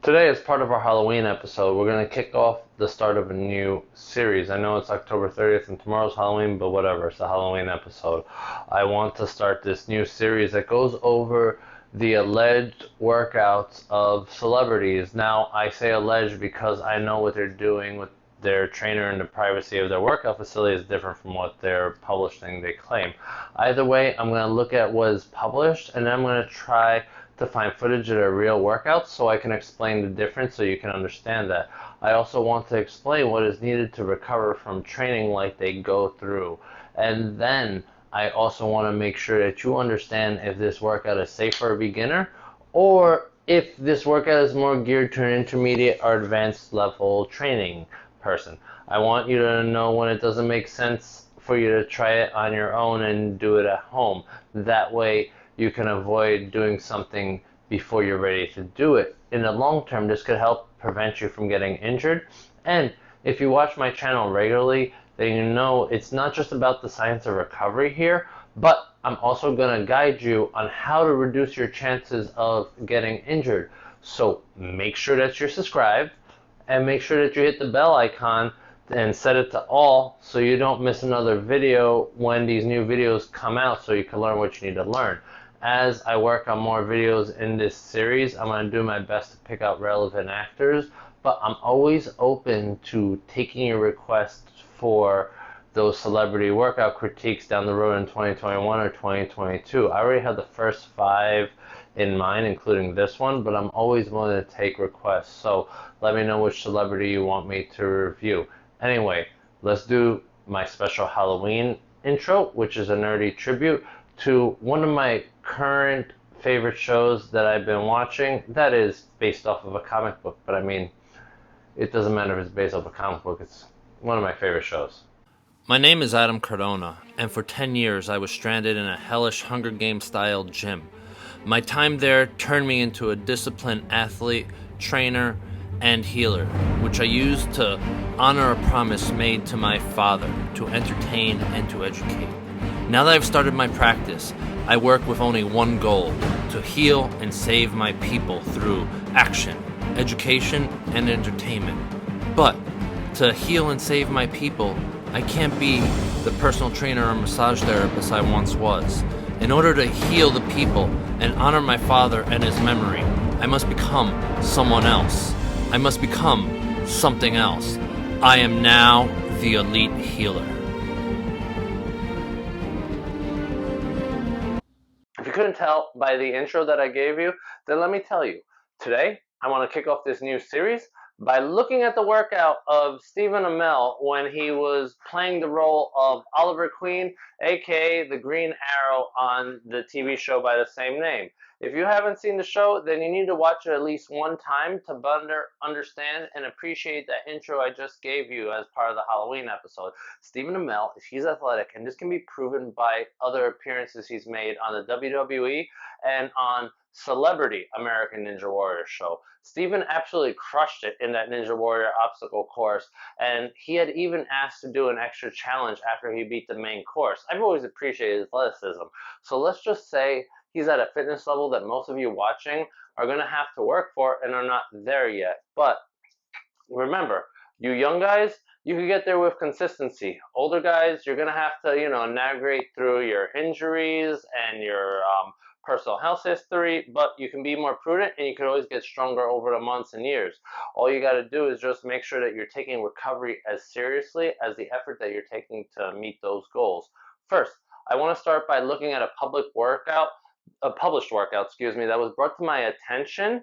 Today, as part of our Halloween episode, we're going to kick off the start of a new series. I know it's October 30th and tomorrow's Halloween, but whatever, it's a Halloween episode. I want to start this new series that goes over the alleged workouts of celebrities. Now, I say alleged because I know what they're doing with their trainer in the privacy of their workout facility is different from what they're publishing, they claim. Either way, I'm going to look at what is published, and then I'm going to try to find footage of their real workouts so I can explain the difference so you can understand that. I also want to explain what is needed to recover from training like they go through. And then I also want to make sure that you understand if this workout is safe for a beginner or if this workout is more geared to an intermediate or advanced level training person. I want you to know when it doesn't make sense for you to try it on your own and do it at home. That way you can avoid doing something before you're ready to do it. In the long term, this could help prevent you from getting injured. And if you watch my channel regularly, then you know it's not just about the science of recovery here, but I'm also going to guide you on how to reduce your chances of getting injured. So make sure that you're subscribed and make sure that you hit the bell icon and set it to all so you don't miss another video when these new videos come out so you can learn what you need to learn. As I work on more videos in this series, I'm going to do my best to pick out relevant actors, but I'm always open to taking your requests for those celebrity workout critiques down the road in 2021 or 2022. I already have the first 5 in mind, including this one, but I'm always willing to take requests, so let me know which celebrity you want me to review. Anyway, let's do my special Halloween intro, which is a nerdy tribute to one of my current favorite shows that I've been watching that is based off of a comic book, but I mean, it doesn't matter if it's based off a comic book, it's one of my favorite shows. My name is Adam Cardona, and for 10 years I was stranded in a hellish Hunger Games-style gym. My time there turned me into a disciplined athlete, trainer, and healer, which I used to honor a promise made to my father to entertain and to educate. Now that I've started my practice, I work with only one goal: to heal and save my people through action, education, and entertainment. But to heal and save my people, I can't be the personal trainer or massage therapist I once was. In order to heal the people and honor my father and his memory, I must become someone else. I must become something else. I am now the elite healer. If you couldn't tell by the intro that I gave you, then let me tell you. Today, I want to kick off this new series by looking at the workout of Stephen Amell when he was playing the role of Oliver Queen, aka the Green Arrow, on the TV show by the same name. If you haven't seen the show, then you need to watch it at least one time to better understand and appreciate that intro I just gave you as part of the Halloween episode. Stephen Amell, he's athletic, and this can be proven by other appearances he's made on the WWE and on Celebrity American Ninja Warrior show. Stephen absolutely crushed it in that Ninja Warrior obstacle course, and he had even asked to do an extra challenge after he beat the main course. I've always appreciated athleticism, so let's just say he's at a fitness level that most of you watching are going to have to work for and are not there yet. But remember, you young guys, you can get there with consistency. Older guys, you're going to have to, navigate through your injuries and your personal health history, but you can be more prudent and you can always get stronger over the months and years. All you got to do is just make sure that you're taking recovery as seriously as the effort that you're taking to meet those goals. First, I want to start by looking at a published workout, that was brought to my attention.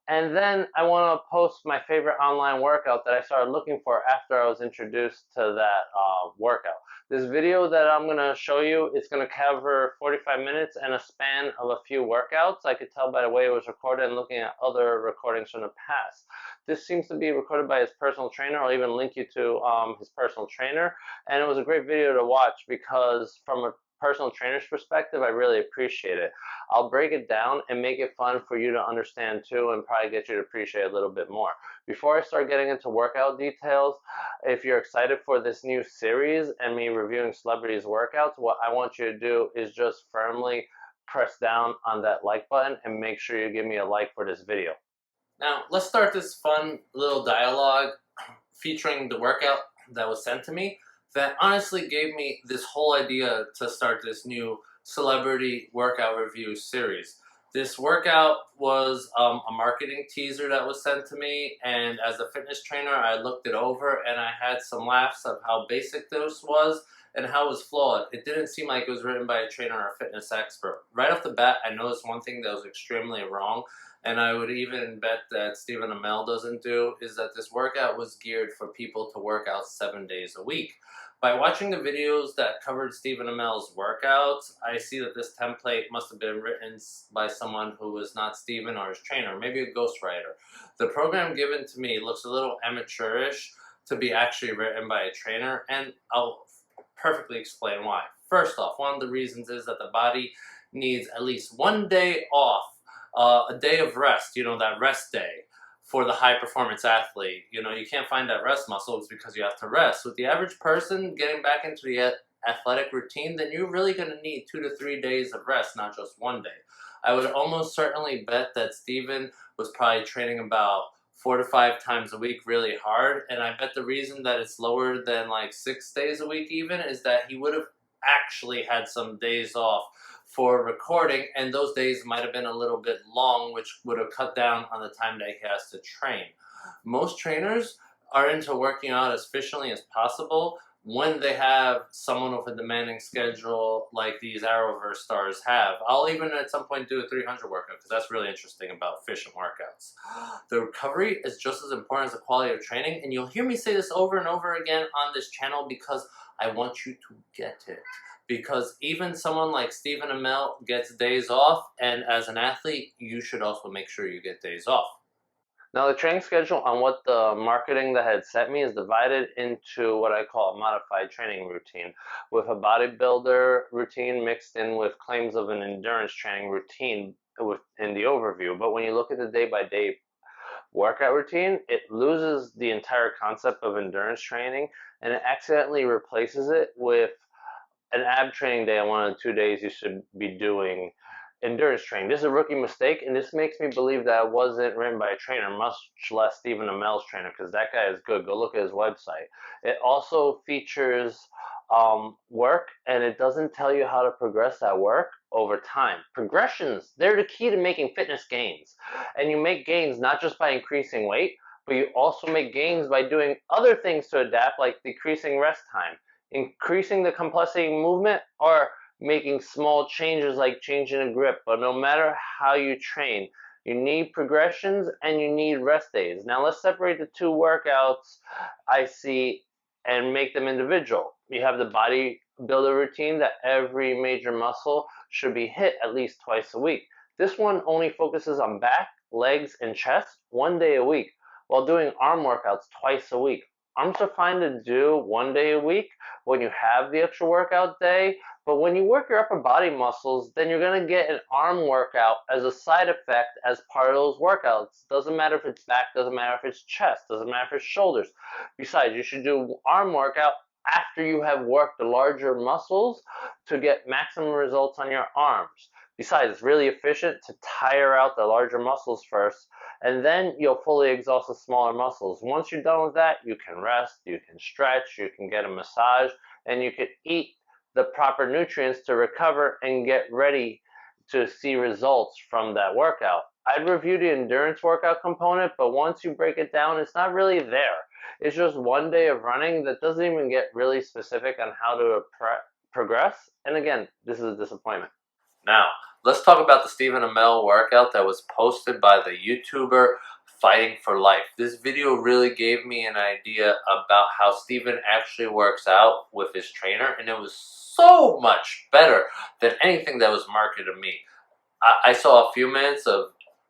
And then I want to post my favorite online workout that I started looking for after I was introduced to that workout. This video that I'm going to show you is going to cover 45 minutes and a span of a few workouts. I could tell by the way it was recorded and looking at other recordings from the past. This seems to be recorded by his personal trainer. I'll even link you to his personal trainer. And it was a great video to watch because from a personal trainer's perspective, I really appreciate it. I'll break it down and make it fun for you to understand too, and probably get you to appreciate it a little bit more. Before I start getting into workout details, if you're excited for this new series and me reviewing celebrities' workouts, what I want you to do is just firmly press down on that like button and make sure you give me a like for this video. Now, let's start this fun little dialogue featuring the workout that was sent to me that honestly gave me this whole idea to start this new celebrity workout review series. This workout was a marketing teaser that was sent to me, and as a fitness trainer, I looked it over and I had some laughs of how basic this was and how it was flawed. It didn't seem like it was written by a trainer or a fitness expert. Right off the bat, I noticed one thing that was extremely wrong, and I would even bet that Stephen Amell doesn't do, is that this workout was geared for people to work out 7 days a week. By watching the videos that covered Stephen Amell's workouts, I see that this template must have been written by someone who was not Stephen or his trainer, maybe a ghostwriter. The program given to me looks a little amateurish to be actually written by a trainer, and I'll perfectly explain why. First off, one of the reasons is that the body needs at least 1 day off, a day of rest, that rest day for the high performance athlete. You can't find that rest muscle, it's because you have to rest. With the average person getting back into the athletic routine, then you're really going to need 2 to 3 days of rest, not just 1 day. I would almost certainly bet that Steven was probably training about 4 to 5 times a week really hard, and I bet the reason that it's lower than like 6 days a week even is that he would have actually had some days off for recording, and those days might have been a little bit long, which would have cut down on the time that he has to train. Most trainers are into working out as efficiently as possible when they have someone with a demanding schedule like these Arrowverse stars have. I'll even at some point do a 300 workout because that's really interesting about efficient workouts. The recovery is just as important as the quality of training, and you'll hear me say this over and over again on this channel because I want you to get it. Because even someone like Stephen Amell gets days off, and as an athlete, you should also make sure you get days off. Now, the training schedule on what the marketing that had sent me is divided into what I call a modified training routine, with a bodybuilder routine mixed in with claims of an endurance training routine in the overview. But when you look at the day-by-day workout routine, it loses the entire concept of endurance training, and it accidentally replaces it with an ab training day on 1 of the 2 days you should be doing endurance training. This is a rookie mistake, and this makes me believe that it wasn't written by a trainer, much less Stephen Amell's trainer, because that guy is good. Go look at his website. It also features work, and it doesn't tell you how to progress that work over time. Progressions, they're the key to making fitness gains. And you make gains not just by increasing weight, but you also make gains by doing other things to adapt, like decreasing rest time, increasing the complexity of movement, or making small changes like changing a grip. But no matter how you train, you need progressions and you need rest days. Now let's separate the two workouts I see and make them individual. You have the bodybuilder routine that every major muscle should be hit at least twice a week. This one only focuses on back, legs, and chest 1 day a week, while doing arm workouts twice a week. Arms are fine to do 1 day a week when you have the extra workout day, but when you work your upper body muscles, then you're going to get an arm workout as a side effect as part of those workouts. Doesn't matter if it's back, doesn't matter if it's chest, doesn't matter if it's shoulders. Besides, you should do arm workout after you have worked the larger muscles to get maximum results on your arms. Besides, it's really efficient to tire out the larger muscles first, and then you'll fully exhaust the smaller muscles. Once you're done with that, you can rest, you can stretch, you can get a massage, and you can eat the proper nutrients to recover and get ready to see results from that workout. I'd review the endurance workout component, but once you break it down, it's not really there. It's just 1 day of running that doesn't even get really specific on how to progress. And again, this is a disappointment. Now, let's talk about the Stephen Amell workout that was posted by the YouTuber Fighting for Life. This video really gave me an idea about how Stephen actually works out with his trainer, and it was so much better than anything that was marketed to me. I saw a few minutes of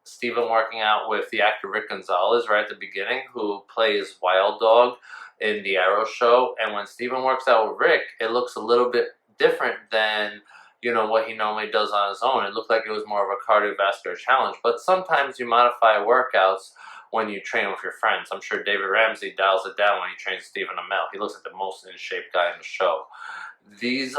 Stephen working out with the actor Rick Gonzalez right at the beginning, who plays Wild Dog in the Arrow show, and when Stephen works out with Rick, it looks a little bit different than what he normally does on his own. It looked like it was more of a cardiovascular challenge, but sometimes you modify workouts when you train with your friends. I'm sure David Ramsey dials it down when he trains Stephen Amell. He looks like the most in shape guy in the show. These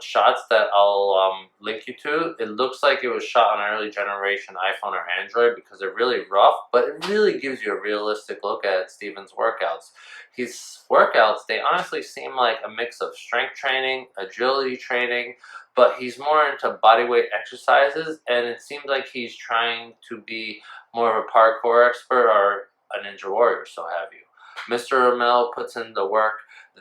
shots that I'll link you to, it looks like it was shot on an early generation iPhone or Android because they're really rough, but it really gives you a realistic look at Steven's workouts. His workouts, they honestly seem like a mix of strength training, agility training, but he's more into bodyweight exercises, and it seems like he's trying to be more of a parkour expert or a ninja warrior, so have you. Mr. Amell puts in the work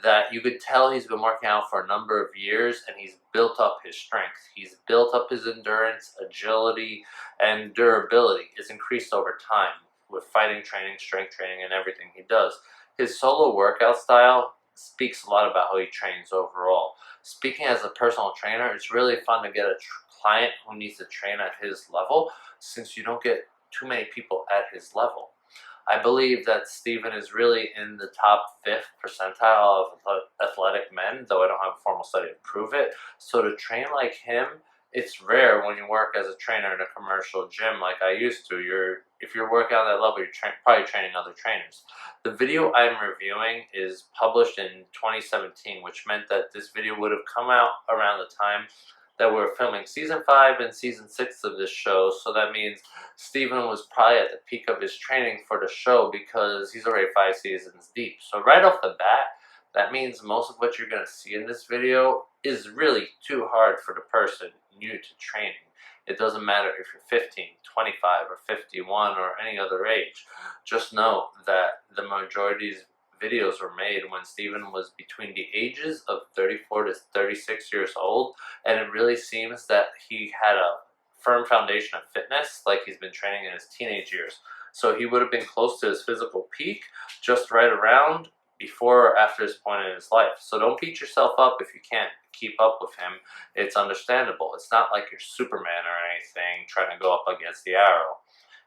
that you could tell he's been working out for a number of years, and he's built up his strength. He's built up his endurance, agility, and durability. It's increased over time with fighting training, strength training, and everything he does. His solo workout style speaks a lot about how he trains overall. Speaking as a personal trainer, it's really fun to get a client who needs to train at his level, since you don't get too many people at his level. I believe that Stephen is really in the top 5th percentile of athletic men, though I don't have a formal study to prove it. So to train like him, it's rare when you work as a trainer in a commercial gym like I used to. If you're working on that level, you're probably training other trainers. The video I'm reviewing is published in 2017, which meant that this video would have come out around the time that we're filming season 5 and season 6 of this show, so that means Stephen was probably at the peak of his training for the show because he's already 5 seasons deep. So right off the bat, that means most of what you're going to see in this video is really too hard for the person new to training. It doesn't matter if you're 15, 25, or 51, or any other age. Just know that the majority of these videos were made when Stephen was between the ages of 34 to 36 years old, and it really seems that he had a firm foundation of fitness, like he's been training in his teenage years. So he would have been close to his physical peak, just right around before or after this point in his life. So don't beat yourself up if you can't keep up with him. It's understandable. It's not like you're Superman or anything trying to go up against the arrow.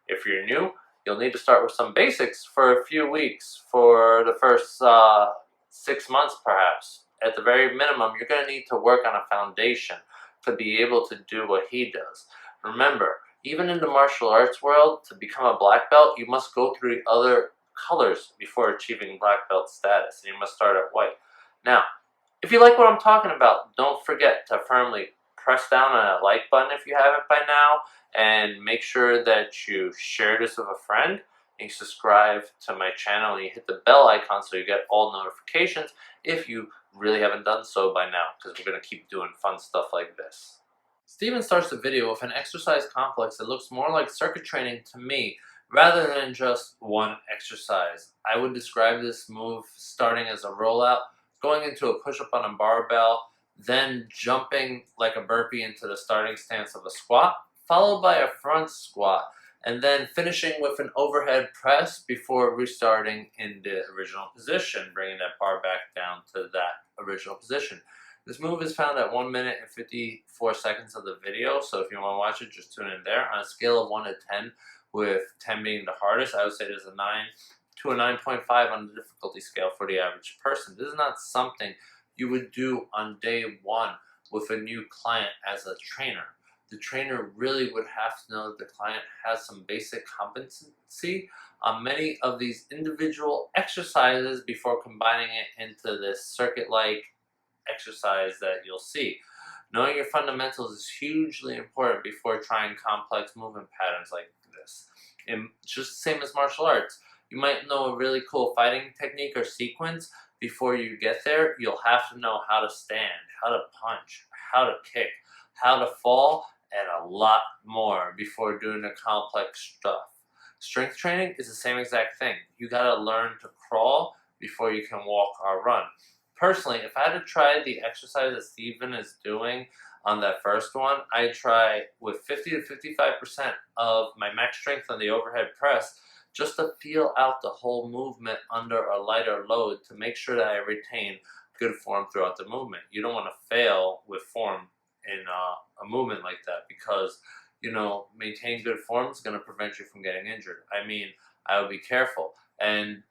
If you're new, you'll need to start with some basics for a few weeks, for the first 6 months perhaps. At the very minimum, you're going to need to work on a foundation to be able to do what he does. Remember, even in the martial arts world, to become a black belt, you must go through the other colors before achieving black belt status, and you must start at white. Now, if you like what I'm talking about, don't forget to firmly press down on that like button if you haven't by now, and make sure that you share this with a friend, and you subscribe to my channel, and you hit the bell icon so you get all notifications if you really haven't done so by now, because we're going to keep doing fun stuff like this. Stephen starts the video with an exercise complex that looks more like circuit training to me, rather than just one exercise. I would describe this move starting as a rollout, going into a push-up on a barbell, then jumping like a burpee into the starting stance of a squat, followed by a front squat, and then finishing with an overhead press before restarting in the original position, bringing that bar back down to that original position. This move is found at 1 minute and 54 seconds of the video, so if you want to watch it, just tune in there. On a scale of 1 to 10, with 10 being the hardest, I would say there's a 9 to a 9.5 on the difficulty scale for the average person. This is not something you would do on day 1 with a new client as a trainer. The trainer really would have to know that the client has some basic competency on many of these individual exercises before combining it into this circuit-like exercise that you'll see. Knowing your fundamentals is hugely important before trying complex movement patterns like this. And just the same as martial arts. You might know a really cool fighting technique or sequence. Before you get there, you'll have to know how to stand, how to punch, how to kick, how to fall, and a lot more before doing the complex stuff. Strength training is the same exact thing. You gotta learn to crawl before you can walk or run. Personally, if I had to try the exercise that Stephen is doing on that first one, I'd try with 50 to 55% of my max strength on the overhead press, just to feel out the whole movement under a lighter load to make sure that I retain good form throughout the movement. You don't want to fail with form in a movement like that, because, you know, maintaining good form is going to prevent you from getting injured. I mean, I would be careful. And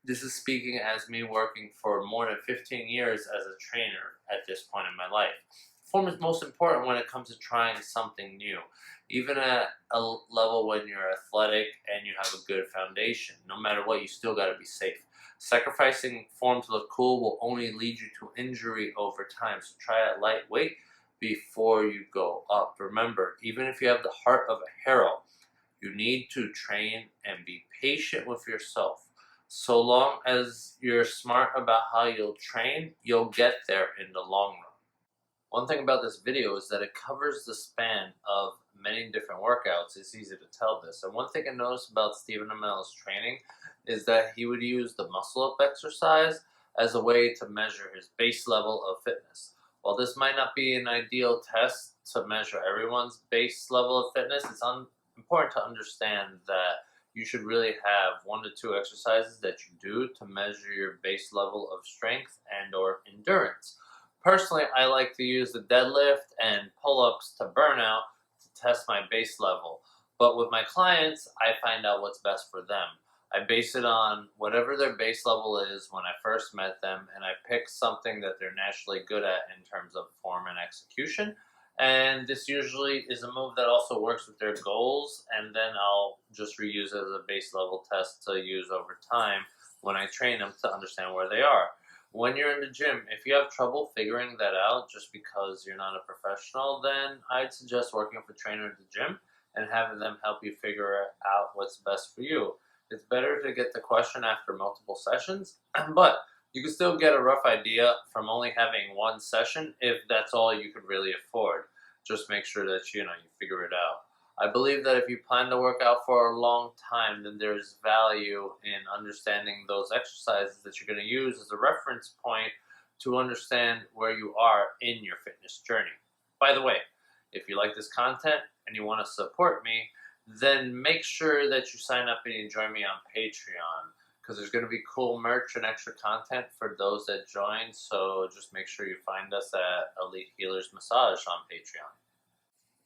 this is speaking as me working for more than 15 years as a trainer at this point in my life. Form is most important when it comes to trying something new. even at a level when you're athletic and you have a good foundation. No matter what, you still got to be safe. Sacrificing form to look cool will only lead you to injury over time. So try at lightweight before you go up. Remember, even if you have the heart of a hero, you need to train and be patient with yourself. So long as you're smart about how you'll train, you'll get there in the long run. One thing about this video is that it covers the span of many different workouts. It's easy to tell this. And one thing I noticed about Stephen Amell's training is that he would use the muscle up exercise as a way to measure his base level of fitness. While this might not be an ideal test to measure everyone's base level of fitness, it's important to understand that you should really have 1 to 2 exercises that you do to measure your base level of strength and or endurance. Personally, I like to use the deadlift and pull-ups to burnout to test my base level. But with my clients, I find out what's best for them. I base it on whatever their base level is when I first met them, and I pick something that they're naturally good at in terms of form and execution. And this usually is a move that also works with their goals, and then I'll just reuse it as a base level test to use over time when I train them to understand where they are. When you're in the gym, if you have trouble figuring that out just because you're not a professional, then I'd suggest working with a trainer at the gym and having them help you figure out what's best for you. It's better to get the question after multiple sessions, but you can still get a rough idea from only having one session if that's all you could really afford. Just make sure that you figure it out. I believe that if you plan to work out for a long time, then there's value in understanding those exercises that you're going to use as a reference point to understand where you are in your fitness journey. By the way, if you like this content and you want to support me, then make sure that you sign up and you join me on Patreon, because there's going to be cool merch and extra content for those that join. So just make sure you find us at Elite Healers Massage on Patreon.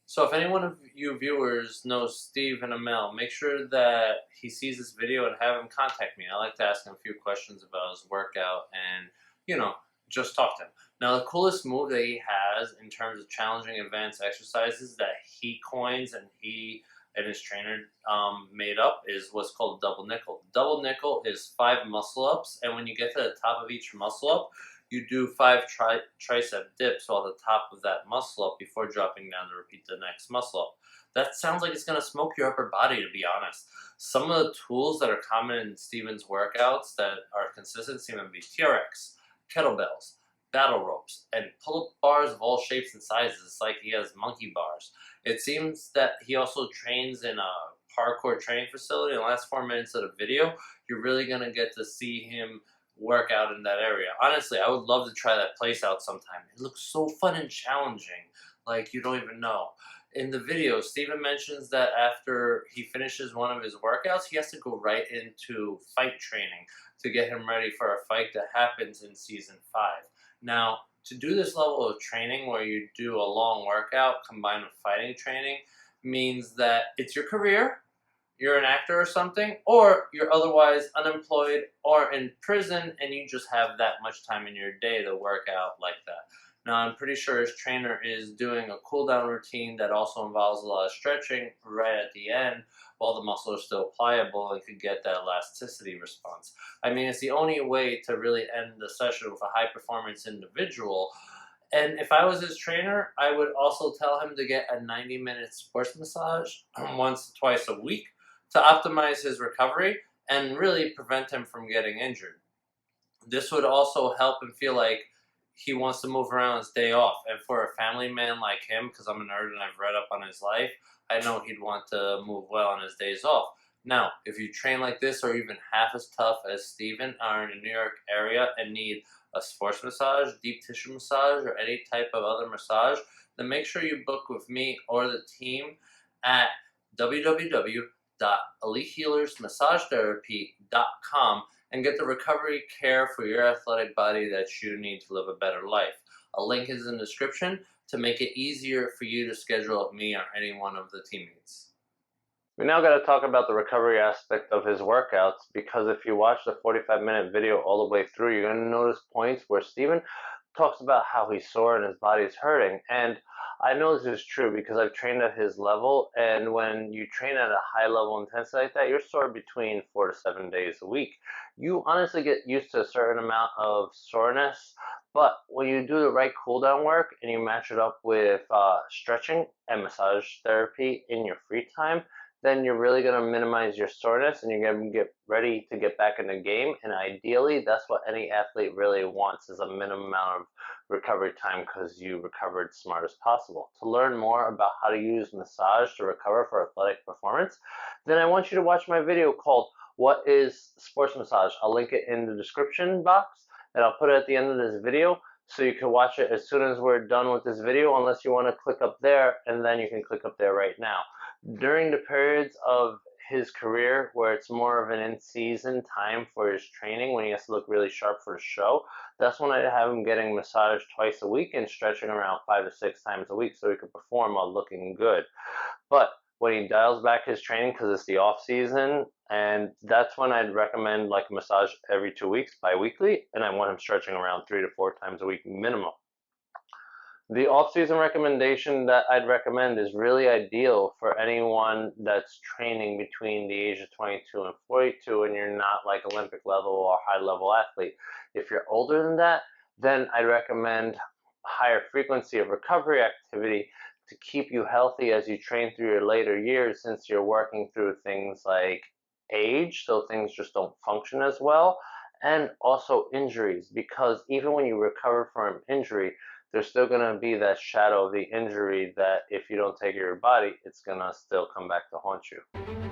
So if any one of you viewers knows Stephen Amell, make sure that he sees this video and have him contact me. I like to ask him a few questions about his workout and, just talk to him. Now, the coolest move that he has in terms of challenging advanced exercises that he coins and he and his trainer made up is what's called double nickel. Double nickel is 5 muscle ups, and when you get to the top of each muscle up, you do 5 tricep dips while the top of that muscle up before dropping down to repeat the next muscle up. That sounds like it's going to smoke your upper body, to be honest. Some of the tools that are common in Steven's workouts that are consistent seem to be TRX, kettlebells, battle ropes, and pull-up bars of all shapes and sizes. It's like he has monkey bars. It seems that he also trains in a parkour training facility. In the last 4 minutes of the video, you're really going to get to see him work out in that area. Honestly, I would love to try that place out sometime. It looks so fun and challenging, like you don't even know. In the video, Stephen mentions that after he finishes one of his workouts, he has to go right into fight training to get him ready for a fight that happens in season 5. Now, to do this level of training where you do a long workout combined with fighting training means that it's your career, you're an actor or something, or you're otherwise unemployed or in prison and you just have that much time in your day to work out like that. Now, I'm pretty sure his trainer is doing a cool down routine that also involves a lot of stretching right at the end while the muscles are still pliable and could get that elasticity response. I mean, it's the only way to really end the session with a high performance individual. And if I was his trainer, I would also tell him to get a 90-minute sports massage once, twice a week to optimize his recovery and really prevent him from getting injured. This would also help him feel like he wants to move around his day off. And for a family man like him, because I'm a nerd and I've read up on his life, I know he'd want to move well on his days off. Now, if you train like this or even half as tough as Steven are in the New York area and need a sports massage, deep tissue massage, or any type of other massage, then make sure you book with me or the team at www.elitehealersmassagetherapy.com and get the recovery care for your athletic body that you need to live a better life. A link is in the description to make it easier for you to schedule with me or any one of the teammates. We now got to talk about the recovery aspect of his workouts, because if you watch the 45-minute video all the way through, you're going to notice points where Stephen talks about how he's sore and his body's hurting. And I know this is true because I've trained at his level. And when you train at a high level intensity like that, you're sore between 4 to 7 days a week. You honestly get used to a certain amount of soreness. But when you do the right cool down work and you match it up with stretching and massage therapy in your free time, then you're really going to minimize your soreness and you're going to get ready to get back in the game. And ideally, that's what any athlete really wants, is a minimum amount of recovery time because you recovered smart as possible. To learn more about how to use massage to recover for athletic performance, then I want you to watch my video called What is Sports Massage? I'll link it in the description box and I'll put it at the end of this video so you can watch it as soon as we're done with this video, unless you want to click up there, and then you can click up there right now. During the periods of his career where it's more of an in-season time for his training, when he has to look really sharp for the show, that's when I have him getting massaged twice a week and stretching around 5 to 6 times a week so he can perform while looking good. But when he dials back his training because it's the off season, and that's when I'd recommend like a massage every 2 weeks, bi-weekly, and I want him stretching around 3 to 4 times a week minimum. The off-season recommendation that I'd recommend is really ideal for anyone that's training between the age of 22 and 42 and you're not like Olympic level or high level athlete. If you're older than that, then I'd recommend higher frequency of recovery activity to keep you healthy as you train through your later years, since you're working through things like age, so things just don't function as well, and also injuries, because even when you recover from injury, there's still going to be that shadow of the injury that if you don't take care of your body, it's going to still come back to haunt you.